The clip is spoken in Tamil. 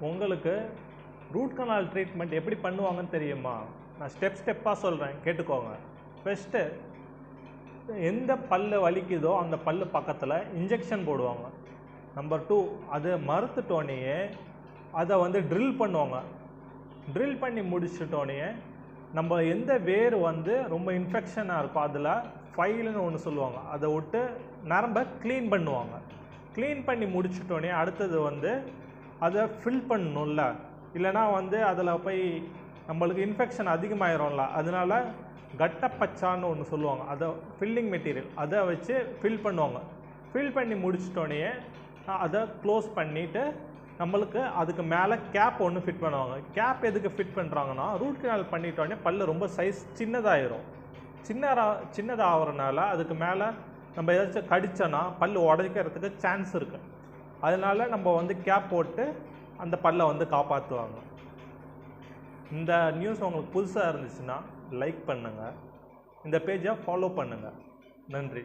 உங்களுக்கு ரூட் கனால் ட்ரீட்மெண்ட் எப்படி பண்ணுவாங்கன்னு தெரியுமா? நான் ஸ்டெப்பாக சொல்கிறேன், கேட்டுக்கோங்க. ஃபஸ்ட்டு எந்த பல்லு வலிக்குதோ அந்த பல்லு பக்கத்தில் இன்ஜெக்ஷன் போடுவாங்க. நம்பர் 2, அதை மறுத்துட்டோன்னே அதை வந்து ட்ரில் பண்ணுவாங்க. ட்ரில் பண்ணி முடிச்சுட்டோன்னே நம்ம எந்த வேர் வந்து ரொம்ப இன்ஃபெக்ஷனாக இருக்கோ அதில் ஃபைலுன்னு ஒன்று சொல்லுவாங்க, அதை விட்டு நரம்பை க்ளீன் பண்ணுவாங்க. க்ளீன் பண்ணி முடிச்சுட்டோன்னே அடுத்தது வந்து அதை ஃபில் பண்ணணும்ல, இல்லைனா வந்து அதில் போய் நம்மளுக்கு இன்ஃபெக்ஷன் அதிகமாகிடும்ல, அதனால கட்டப்பச்சான்னு ஒன்று சொல்லுவாங்க, அதை ஃபில்லிங் மெட்டீரியல் அதை வச்சு ஃபில் பண்ணுவாங்க. ஃபில் பண்ணி முடிச்சிட்டோன்னே அதை க்ளோஸ் பண்ணிவிட்டு நம்மளுக்கு அதுக்கு மேலே கேப் ஒன்று ஃபிட் பண்ணுவாங்க. கேப் எதுக்கு ஃபிட் பண்ணுறாங்கன்னா, ரூட் கனால் பண்ணிட்டோன்னே பல்லு ரொம்ப சைஸ் சின்னதாகிடும். சின்னதாகிறனால அதுக்கு மேலே நம்ம ஏதாச்சும் கடிச்சோன்னா பல் உடைக்கிறதுக்கு சான்ஸ் இருக்குது. அதனால நம்ம வந்து கேப் போட்டு அந்த பல்லை வந்து காப்பாற்றுவாங்க. இந்த நியூஸ் உங்களுக்கு புதுசாக இருந்துச்சுன்னா லைக் பண்ணுங்கள், இந்த பேஜை ஃபாலோ பண்ணுங்கள். நன்றி.